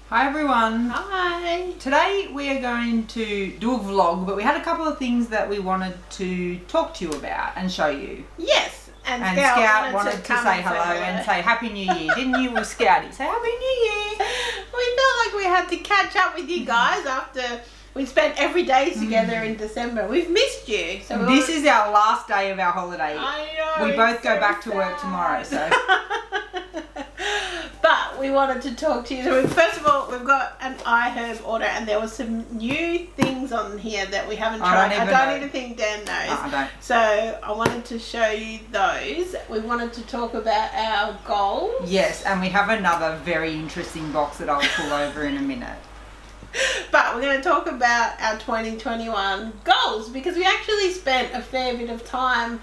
Hi everyone. Hi. Today we are going to do a vlog, but we had a couple of things that we wanted to talk to you about and show you. Yes. And Scout wanted to say hello and say Happy New Year. Didn't you, with Scouty? Say Happy New Year. We felt like we had to catch up with you guys after we spent every day together in December. We've missed you. So this is our last day of our holiday. I know. We both go back to work tomorrow, so. But we wanted to talk to you. So first of all, we've got an iHerb order, and there was some new things on here that we haven't tried. I don't even think Dan knows. I don't. So I wanted to show you those. We wanted to talk about our goals. Yes, and we have another very interesting box that I'll pull over in a minute. But we're going to talk about our 2021 goals, because we actually spent a fair bit of time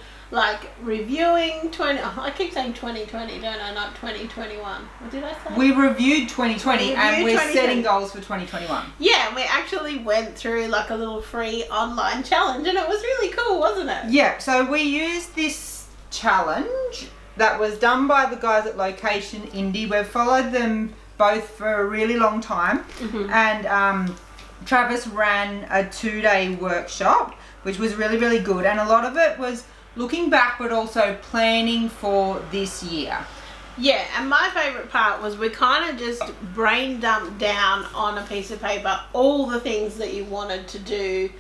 reviewing I keep saying 2020, don't I? Not 2021. What did I say? We reviewed 2020 and we're setting goals for 2021. Yeah, and we actually went through a little free online challenge, and it was really cool, wasn't it? Yeah, so we used this challenge that was done by the guys at Location Indie. We've followed them both for a really long time. And Travis ran a 2-day workshop, which was really, really good. And a lot of it was looking back, but also planning for this year. Yeah, and my favourite part was we kind of just brain dumped down on a piece of paper all the things that you wanted to do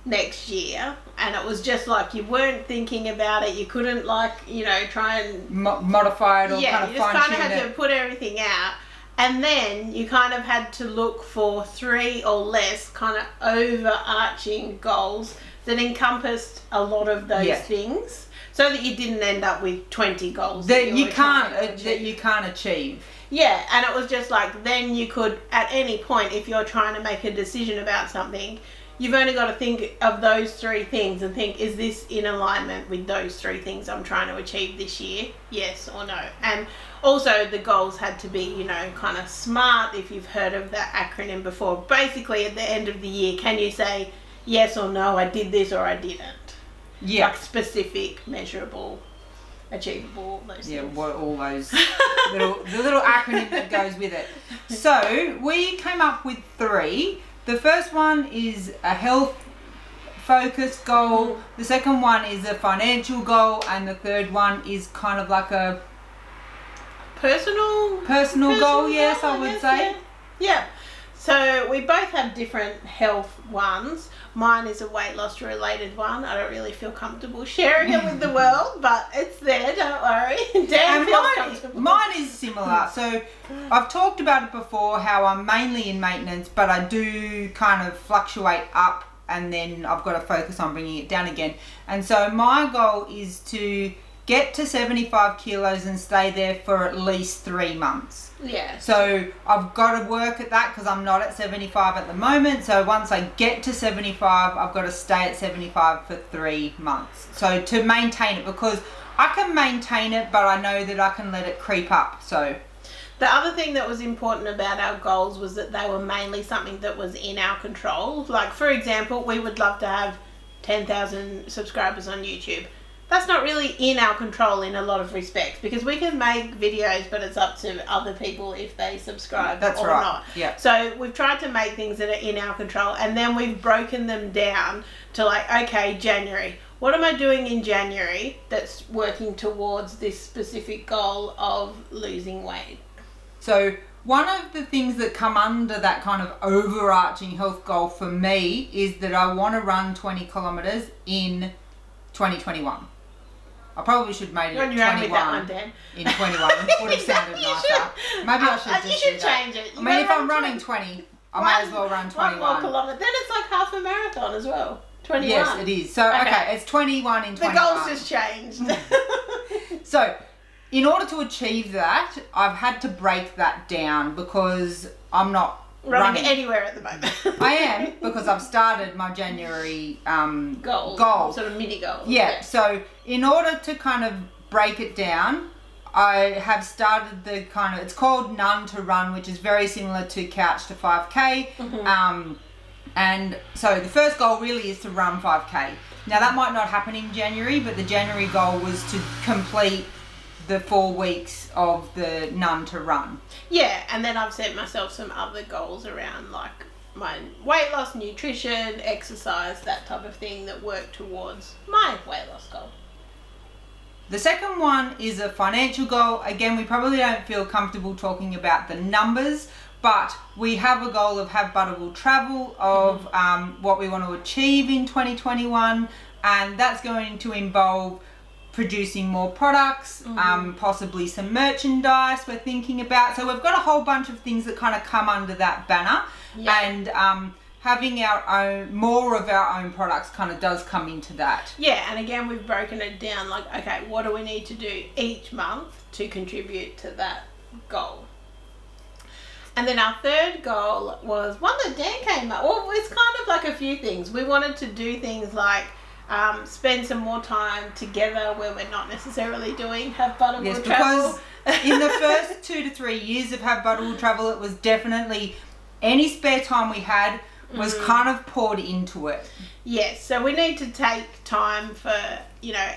next year, and it was just you weren't thinking about it. You couldn't try and modify it or kind of you just fine-tune kind of had to put everything out, and then you kind of had to look for 3 or less kind of overarching goals that encompassed a lot of those things, so that you didn't end up with 20 goals that you can't achieve. Yeah, and it was just then you could, at any point, if you're trying to make a decision about something, you've only got to think of those 3 things and think, is this in alignment with those 3 things I'm trying to achieve this year? Yes or no? And also the goals had to be, kind of SMART, if you've heard of that acronym before. Basically, at the end of the year, can you say, yes or no, I did this or I didn't? Yeah. Specific, measurable, achievable, those things. Yeah, all those the little acronym that goes with it. So we came up with 3. The first one is a health focused goal. The second one is a financial goal, and the third one is kind of like a personal goal. Yes, I would say. Yeah. So we both have different health ones. Mine is a weight loss related one. I don't really feel comfortable sharing it with the world, but it's there, don't worry. Dan feels comfortable. Mine is similar. So I've talked about it before, how I'm mainly in maintenance, but I do kind of fluctuate up, and then I've got to focus on bringing it down again. And so my goal is to get to 75 kilos and stay there for at least 3 months. Yeah. So I've got to work at that, because I'm not at 75 at the moment. So once I get to 75, I've got to stay at 75 for 3 months. So to maintain it, because I can maintain it, but I know that I can let it creep up. So the other thing that was important about our goals was that they were mainly something that was in our control. For example, we would love to have 10,000 subscribers on YouTube. That's not really in our control in a lot of respects, because we can make videos, but it's up to other people if they subscribe or not. Yeah. So we've tried to make things that are in our control, and then we've broken them down to okay, January. What am I doing in January that's working towards this specific goal of losing weight? So one of the things that come under that kind of overarching health goal for me is that I want to run 20 kilometers in 2021. I probably should have made it 21 that one, Dan. in 21. Would have sounded nicer. Maybe I should You should change it. I mean, if I'm running 20, I might as well run 21. 1 more kilometre. Then it's half a marathon as well. 21. Yes, it is. So, okay, it's 21 in 21. The goals just changed. So, in order to achieve that, I've had to break that down, because I'm not running anywhere at the moment. I am, because I've started my January goal. Sort of mini goal. Yeah, so in order to kind of break it down, I have started the kind of, it's called None to Run, which is very similar to Couch to 5K. And so the first goal really is to run 5K. Now that might not happen in January, but the January goal was to complete the 4 weeks of the None to Run. Yeah, and then I've set myself some other goals around like my weight loss, nutrition, exercise, that type of thing that work towards my weight loss goal. The second one is a financial goal. Again, we probably don't feel comfortable talking about the numbers, but we have a goal of have Butterable travel, of what we want to achieve in 2021, and that's going to involve producing more products, possibly some merchandise we're thinking about. So we've got a whole bunch of things that kind of come under that banner, and having our own, more of our own products kind of does come into that. Yeah, and again, we've broken it down like, okay, what do we need to do each month to contribute to that goal? And then our third goal was one that Dan came up. Well, it's kind of like a few things. We wanted to do things like spend some more time together where we're not necessarily doing Have Butterable Travel. Because in the first 2 to 3 years of Have Butterable Travel, it was definitely any spare time we had was kind of poured into it. Yes, so we need to take time for,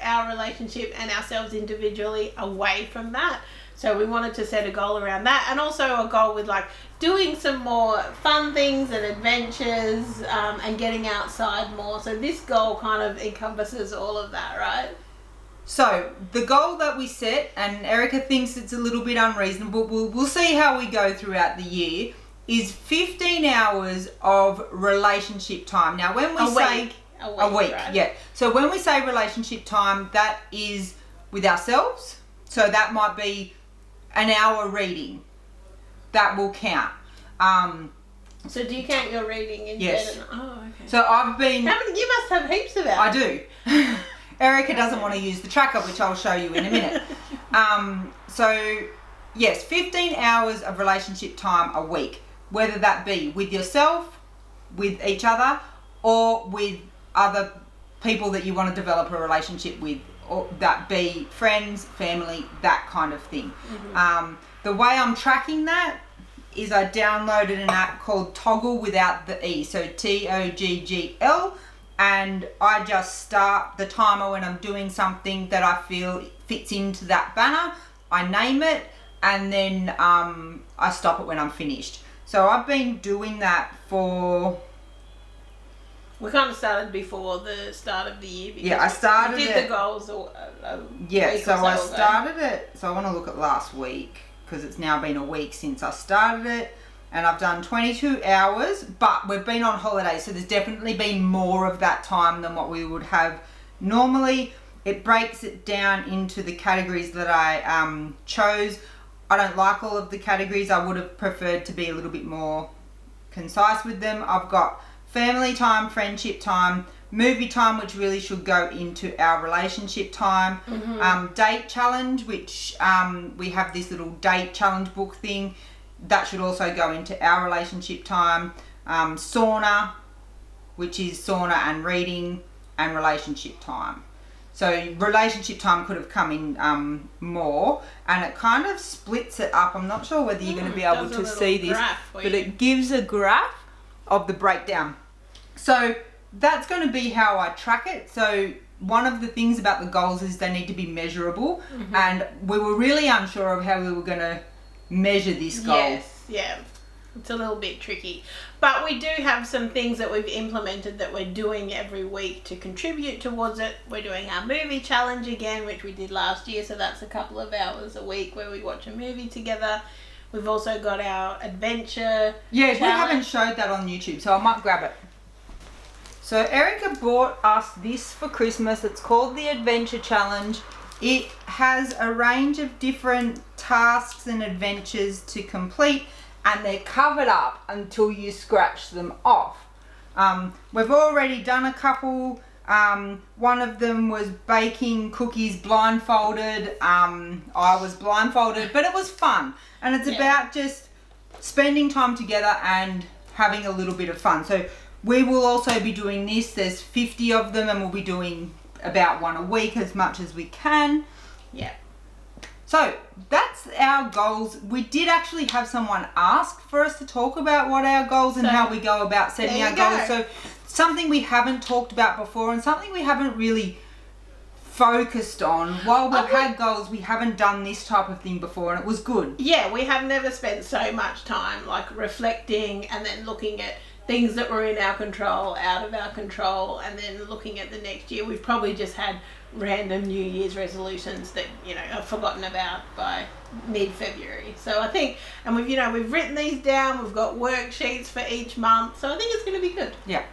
our relationship and ourselves individually away from that. So we wanted to set a goal around that, and also a goal with like doing some more fun things and adventures, and getting outside more. So this goal kind of encompasses all of that, right? So the goal that we set, and Erica thinks it's a little bit unreasonable, we'll see how we go throughout the year, is 15 hours of relationship time. Now when we say a week, right? Yeah. So when we say relationship time, that is with ourselves. So that might be an hour reading. That will count. So do you count your reading in bed? Oh, okay. So I've been... How many? You must have heaps of hours. I do. Erica doesn't want to use the tracker, which I'll show you in a minute. So yes, 15 hours of relationship time a week, whether that be with yourself, with each other, or with other people that you want to develop a relationship with, or that be friends, family, that kind of thing. The way I'm tracking that is I downloaded an app called Toggle without the E, so TOGGL, and I just start the timer when I'm doing something that I feel fits into that banner. I name it, and then I stop it when I'm finished. So I've been doing that for... We kind of started before the start of the year. Yeah, I started it. Did the goals yeah, so I started it. So I want to look at last week, because it's now been a week since I started it, and I've done 22 hours, but we've been on holiday, so there's definitely been more of that time than what we would have normally. It breaks it down into the categories that I chose. I don't like all of the categories. I would have preferred to be a little bit more concise with them. I've got family time, friendship time, movie time, which really should go into our relationship time, date challenge, which we have this little date challenge book thing, that should also go into our relationship time, sauna, which is sauna and reading, and relationship time. So relationship time could have come in more, and it kind of splits it up. I'm not sure whether you're going to be able to see this, but it gives a graph of the breakdown. So that's going to be how I track it. So one of the things about the goals is they need to be measurable, and we were really unsure of how we were going to measure this goal. Yes, yeah. It's a little bit tricky. But we do have some things that we've implemented that we're doing every week to contribute towards it. We're doing our movie challenge again, which we did last year, so that's a couple of hours a week where we watch a movie together. We've also got our adventure challenge. We haven't showed that on YouTube, so I might grab it. So Erica bought us this for Christmas. It's called the Adventure Challenge. It has a range of different tasks and adventures to complete, and they're covered up until you scratch them off. We've already done a couple. One of them was baking cookies blindfolded. I was blindfolded, but it was fun. And it's about just spending time together and having a little bit of fun. So we will also be doing this. There's 50 of them, and we'll be doing about one a week, as much as we can. Yeah. So that's our goals. We did actually have someone ask for us to talk about what our goals and how we go about setting our goals. So something we haven't talked about before, and something we haven't really focused on. While we've had goals, we haven't done this type of thing before, and it was good. Yeah, we have never spent so much time like reflecting and then looking at things that were in our control, out of our control, and then looking at the next year. We've probably just had random New Year's resolutions that, you know, are forgotten about by mid-February. So I think, and we've written these down, we've got worksheets for each month, so I think it's going to be good. Yeah.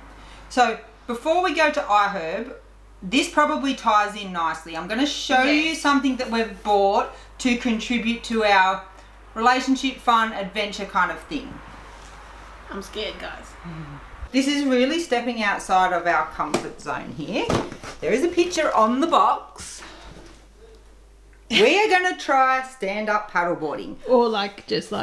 So before we go to iHerb, this probably ties in nicely. I'm going to show you something that we've bought to contribute to our relationship, fun, adventure kind of thing. I'm scared, guys. This is really stepping outside of our comfort zone here. There is a picture on the box. We are going to try stand-up paddleboarding. Or just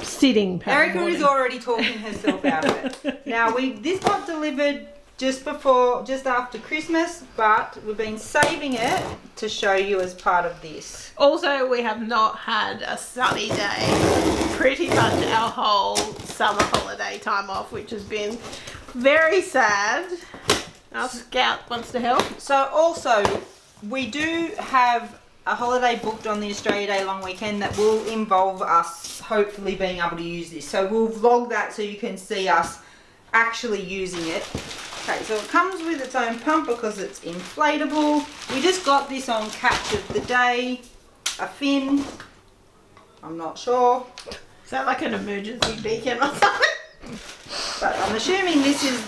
sitting paddleboarding. Erica is already talking herself out of it. Now, this got delivered just after Christmas, but we've been saving it to show you as part of this. Also, we have not had a sunny day pretty much our whole summer holiday time off, which has been very sad. Our Scout wants to help. So also, we do have a holiday booked on the Australia Day long weekend that will involve us hopefully being able to use this. So we'll vlog that so you can see us actually using it. Okay, so it comes with its own pump because it's inflatable. We just got this on Catch of the Day, a fin. I'm not sure. Is that like an emergency beacon or something? But I'm assuming this is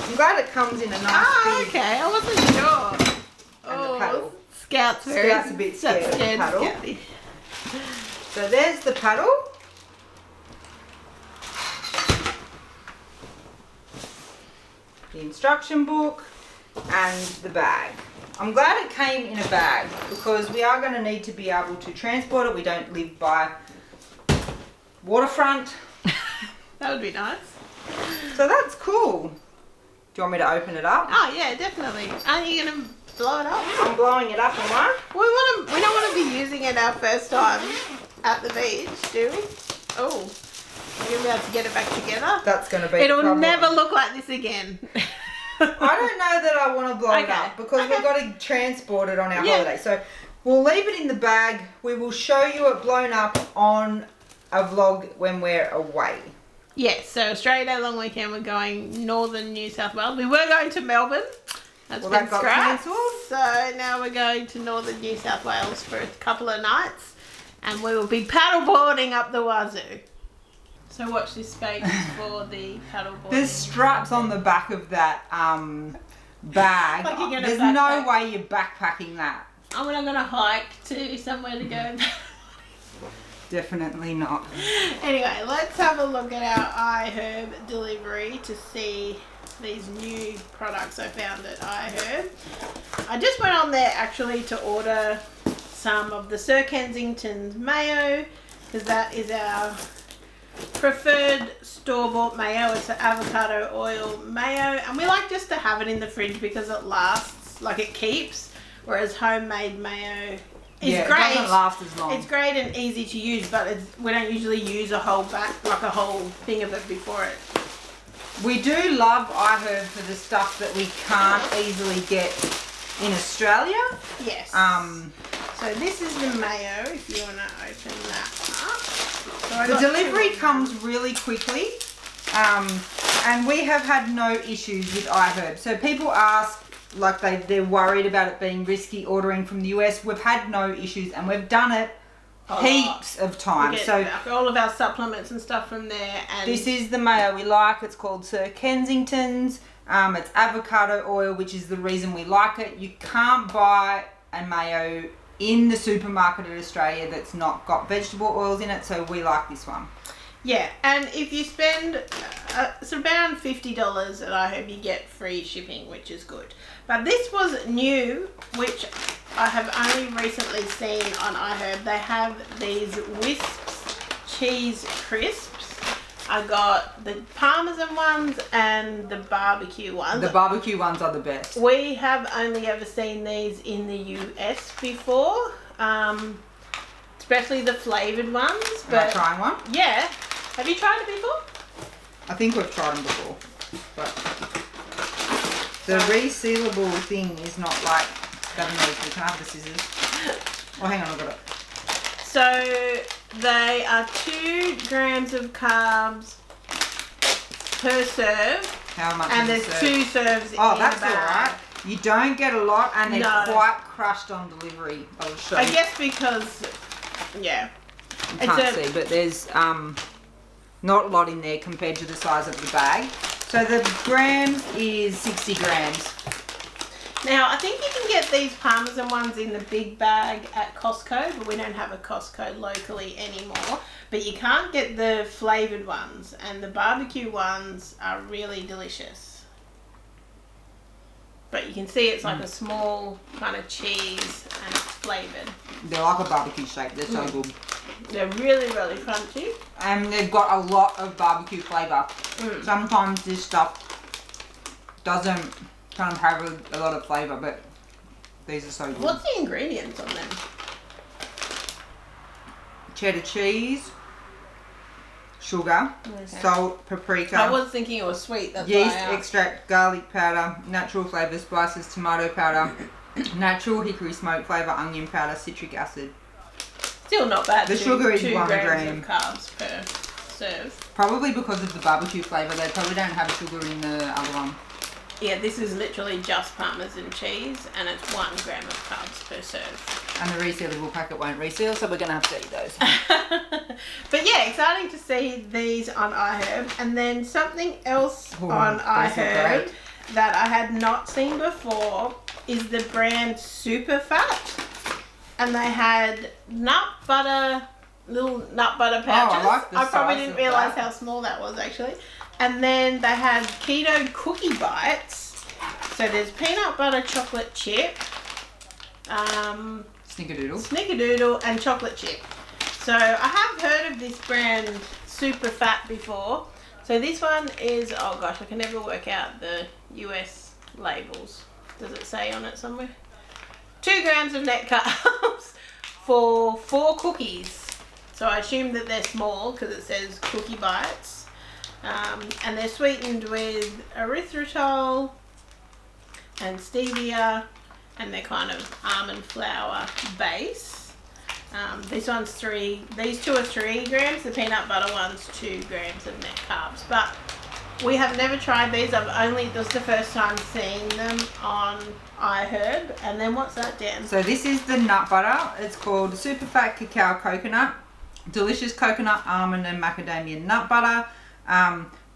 I'm glad it comes in a nice big... okay, I wasn't sure. And the paddle. Scout's a bit scared of the paddle. Scouty. So there's the paddle. The instruction book and the bag. I'm glad it came in a bag because we are going to need to be able to transport it. We don't live by waterfront. That would be nice. So that's cool. Do you want me to open it up? Oh yeah, definitely. Aren't you going to blow it up? I'm blowing it up, am I? We don't want to be using it our first time at the beach, do we? Oh. Are you about to get it back together? That's going to be It'll never look like this again. I don't know that I want to blow it up because we've got to transport it on our holiday. So we'll leave it in the bag. We will show you it blown up on a vlog when we're away. Yes, so Australia Day long weekend, we're going northern New South Wales. We were going to Melbourne. That's been scrapped. So now we're going to northern New South Wales for a couple of nights. And we will be paddleboarding up the wazoo. So watch this space for the paddleboard. There's straps on the back of that bag. There's no way you're backpacking that. I'm not going to hike to somewhere to go. Definitely not. Anyway, let's have a look at our iHerb delivery to see these new products I found at iHerb. I just went on there actually to order some of the Sir Kensington's mayo because that is our preferred store-bought mayo. It's an avocado oil mayo, and we like just to have it in the fridge because it lasts, like it keeps, whereas homemade mayo is great. It doesn't last as long. It's great and easy to use, but we don't usually use a whole thing of it before it. We do love iHerb for the stuff that we can't easily get in Australia. Yes. So this is the mayo, if you want to open that up. So the delivery comes really quickly, and we have had no issues with iHerb. So people ask, like they're worried about it being risky ordering from the US. We've had no issues, and we've done it heaps of times. So all of our supplements and stuff from there. And this is the mayo we like. It's called Sir Kensington's. It's avocado oil, which is the reason we like it. You can't buy a mayo in the supermarket in Australia that's not got vegetable oils in it, so we like this one. Yeah, and if you spend it's around $50 at iHerb, you get free shipping, which is good. But this was new, which I have only recently seen on iHerb. They have these Wisps cheese crisps. I got the Parmesan ones and the barbecue ones. The barbecue ones are the best. We have only ever seen these in the US before, especially the flavoured ones. Am I trying one? Yeah. Have you tried it before? I think we've tried them before. But the resealable thing is not like Gavin knows me. Can I have the scissors? Oh, hang on, I've got it. So they are 2 grams of carbs per serve. How much And is there's a serve? 2 serves Oh, in that's a bag. alright. You don't get a lot, and they're No. quite crushed on delivery. I'll show I you. guess because, yeah. You can't see, but there's not a lot in there compared to the size of the bag. So the grams is 60 grams. Now, I think you can get these Parmesan ones in the big bag at Costco, but we don't have a Costco locally anymore. But you can't get the flavoured ones, and the barbecue ones are really delicious. But you can see it's like a small kind of cheese and it's flavoured. They're like a barbecue shake. They're so good. They're really, really crunchy. And they've got a lot of barbecue flavour. Sometimes this stuff doesn't kind of have a lot of flavour, but these are so good. What's the ingredients on them? Cheddar cheese, sugar, salt, paprika, I was thinking it was sweet. That's yeast why I asked. extract, garlic powder, natural flavour spices, tomato powder, natural hickory smoke flavour, onion powder, citric acid. Still not bad. The sugar is 2 1 grams gram. of carbs per serve. Probably because of the barbecue flavour. They probably don't have sugar in the other one. Yeah, this is literally just Parmesan cheese, and it's 1 gram of carbs per serve. And the resealable packet won't reseal, so we're going to have to eat those. But yeah, exciting to see these on iHerb. And then something else Ooh, on those are iHerb great. that I had not seen before is the brand Super Fat. And they had little nut butter pouches. I like the I probably size didn't of realise that. how small that was actually. And then they had keto cookie bites. So there's peanut butter chocolate chip, snickerdoodle, and chocolate chip. So I have heard of this brand Super Fat before. So this one is, oh gosh, I can never work out the US labels. Does it say on it somewhere? 2 grams of net carbs for 4 cookies. So I assume that they're small because it says cookie bites. And they're sweetened with erythritol and stevia, and they're kind of almond flour base. These 2 are 3 grams. The peanut butter one's 2 grams of net carbs. But we have never tried these. This is the first time seeing them on iHerb. And then what's that, Dan? So this is the nut butter. It's called Super Fat Cacao Coconut. Delicious coconut, almond and macadamia nut butter.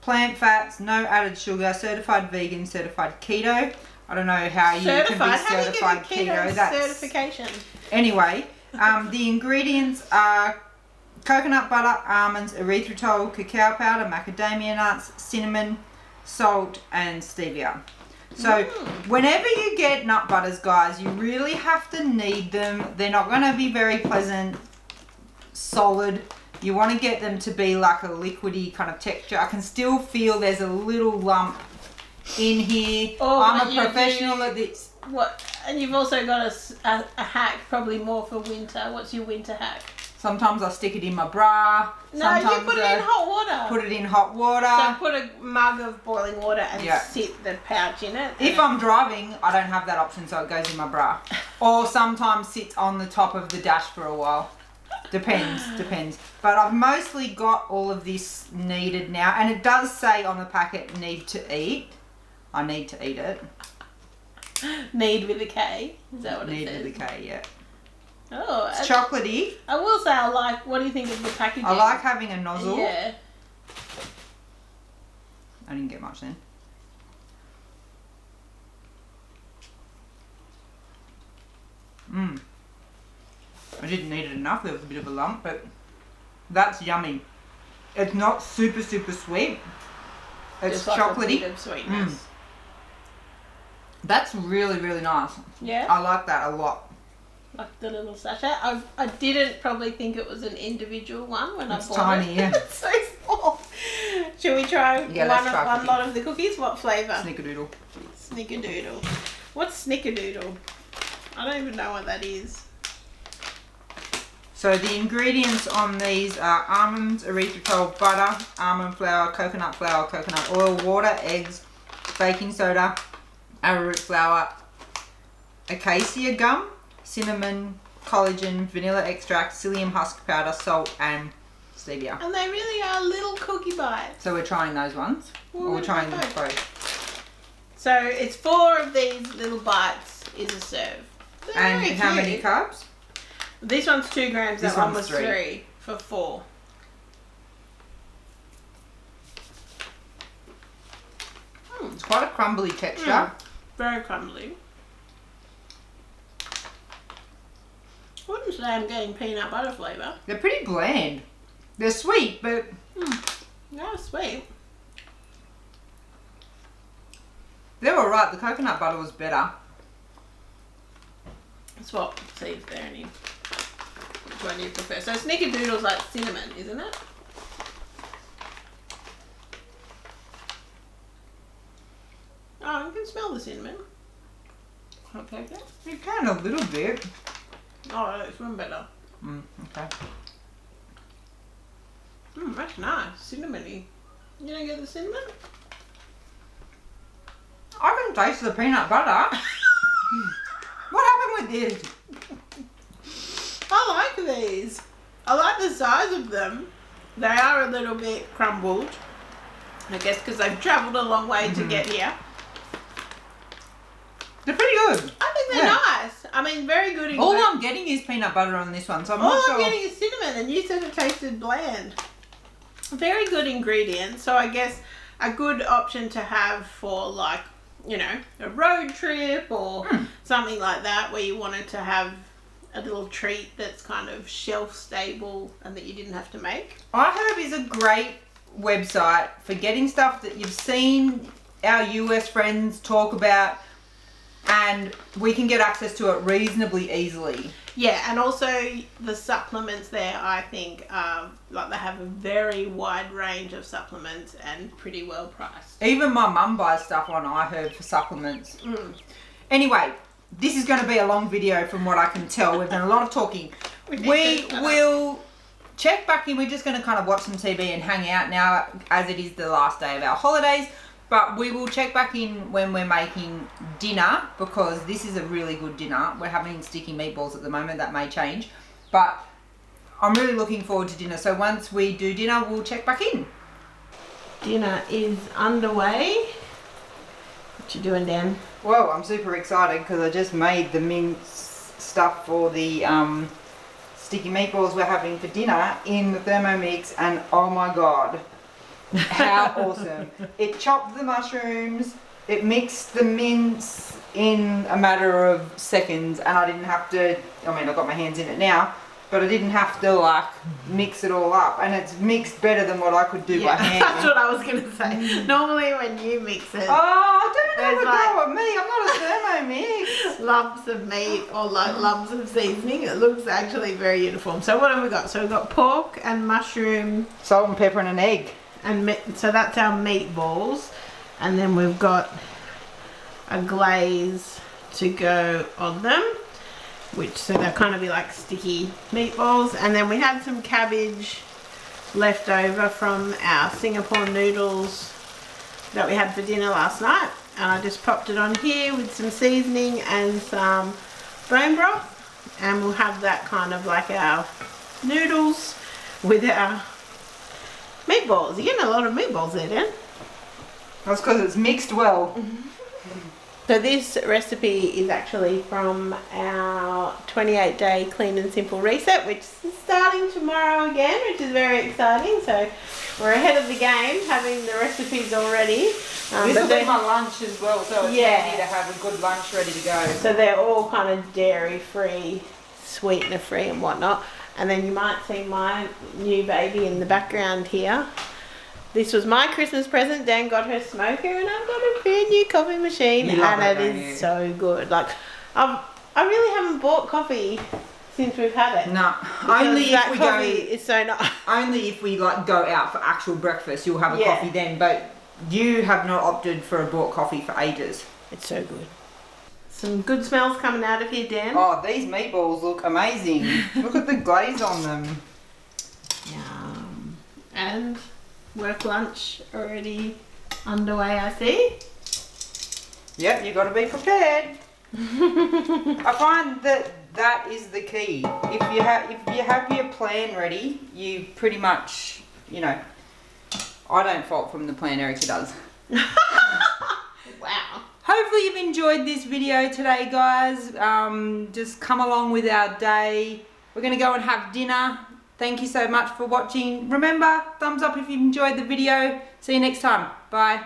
Plant fats, no added sugar, certified vegan, certified keto. I don't know how you can be certified keto. keto. That's Certification. Anyway, the ingredients are coconut butter, almonds, erythritol, cacao powder, macadamia nuts, cinnamon, salt, and stevia. So whenever you get nut butters, guys, you really have to knead them. They're not going to be very pleasant, solid. You want to get them to be like a liquidy kind of texture. I can still feel there's a little lump in here. I'm a professional at this. What? And you've also got a hack, probably more for winter. What's your winter hack? Sometimes I stick it in my bra. No, Sometimes you put it in hot water. Put it in hot water. So put a mug of boiling water and Yeah. sit the pouch in it. If I'm driving, I don't have that option, so it goes in my bra. Or sometimes sits on the top of the dash for a while. Depends. But I've mostly got all of this kneaded now, and it does say on the packet, need to eat. I need to eat it. Knead with a K. Is that what it Need says? with a K, yeah. Oh, It's chocolatey. I will say what do you think of the packaging? I like having a nozzle. Yeah. I didn't get much then. I didn't need it enough. There was a bit of a lump, but that's yummy. It's not super sweet. It's Just like chocolatey. a bit of sweetness. That's really nice. Yeah. I like that a lot. Like the little sachet. I didn't probably think it was an individual one when It's I bought it. tiny, yeah. It's so small. Should we try let's try one cookie. lot of the cookies? What flavour? Snickerdoodle. Snickerdoodle. What's snickerdoodle? I don't even know what that is. So the ingredients on these are almonds, erythritol, butter, almond flour, coconut oil, water, eggs, baking soda, arrowroot flour, acacia gum, cinnamon, collagen, vanilla extract, psyllium husk powder, salt, and stevia. And they really are little cookie bites. So we're trying those ones. Or we're trying both. So it's 4 of these little bites is a serve. They're And very how cute. many carbs? This one's 2 grams. This That one one's was 3. 3 for 4. It's quite a crumbly texture. Very crumbly. I wouldn't say I'm getting peanut butter flavour. They're pretty bland. They're sweet, but They're sweet. they're alright. The coconut butter was better. Swap, see if there are any. Which one do you prefer? So snickerdoodle's like cinnamon, isn't it? Oh, you can smell the cinnamon. I'll take that. You can a little bit. Oh, it's one better. Okay. That's nice. Cinnamony. You don't get the cinnamon? I can taste the peanut butter. What happened with this? I like these. I like the size of them. They are a little bit crumbled. I guess because they've travelled a long way to get here. They're pretty good. I think they're nice. I mean, very good. All I'm getting is peanut butter on this one, so I'm All not sure. I'm getting is cinnamon, and you said it tasted bland. Very good ingredients. So I guess a good option to have for, like, you know, a road trip or something like that, where you wanted to have a little treat that's kind of shelf stable and that you didn't have to make. iHerb is a great website for getting stuff that you've seen our US friends talk about, and we can get access to it reasonably easily. Yeah, and also the supplements there, I think, like they have a very wide range of supplements and pretty well priced. Even my mum buys stuff on iHerb for supplements. Anyway, this is going to be a long video from what I can tell. We've done a lot of talking. We will check back in. We're just going to kind of watch some TV and hang out now, as it is the last day of our holidays. But we will check back in when we're making dinner, because this is a really good dinner. We're having sticky meatballs at the moment. That may change. But I'm really looking forward to dinner. So once we do dinner, we'll check back in. Dinner is underway. What you doing, Dan? Well, I'm super excited because I just made the mince stuff for the sticky meatballs we're having for dinner in the Thermomix, and oh my god, how awesome. It chopped the mushrooms, it mixed the mince in a matter of seconds, and I didn't have to, I mean, I've got my hands in it now, but I didn't have to like mix it all up, and it's mixed better than what I could do by hand. That's what I was going to say. Normally when you mix it, Oh, don't have a There's go at me, I'm not a Thermomix. lumps of meat or like lumps of seasoning, it looks actually very uniform. So what have we got? So we've got pork and mushroom, Salt and pepper and an egg. and so that's our meatballs, and then we've got a glaze to go on them, which so they'll kind of be like sticky meatballs. And then we had some cabbage left over from our Singapore noodles that we had for dinner last night, and I just popped it on here with some seasoning and some bone broth, and we'll have that kind of like our noodles with our meatballs. You're getting a lot of meatballs there, Dan. That's because it's mixed well. So this recipe is actually from our 28-day clean and simple reset, which is starting tomorrow again, which is very exciting. So we're ahead of the game, having the recipes already. This will be my lunch as well, so it's handy to have a good lunch ready to go. So they're all kind of dairy-free, sweetener-free and whatnot. And then you might see my new baby in the background here. This was my Christmas present. Dan got her smoker, and I've got a brand new coffee machine, and it is so good. Like, I really haven't bought coffee since we've had it. No, only if we go. It's so nice. Only if we like go out for actual breakfast, you'll have a coffee then. But you have not opted for a bought coffee for ages. It's so good. Some good smells coming out of here, Dan. Oh, these meatballs look amazing. Look at the glaze on them. Yum. And work lunch already underway, I see. Yep, you got to be prepared. I find that is the key. If you have your plan ready, you pretty much, you know, I don't fault from the plan, Erica does. Wow. Hopefully you've enjoyed this video today, guys. Just come along with our day. We're going to go and have dinner. Thank you so much for watching. Remember, thumbs up if you enjoyed the video. See you next time. Bye.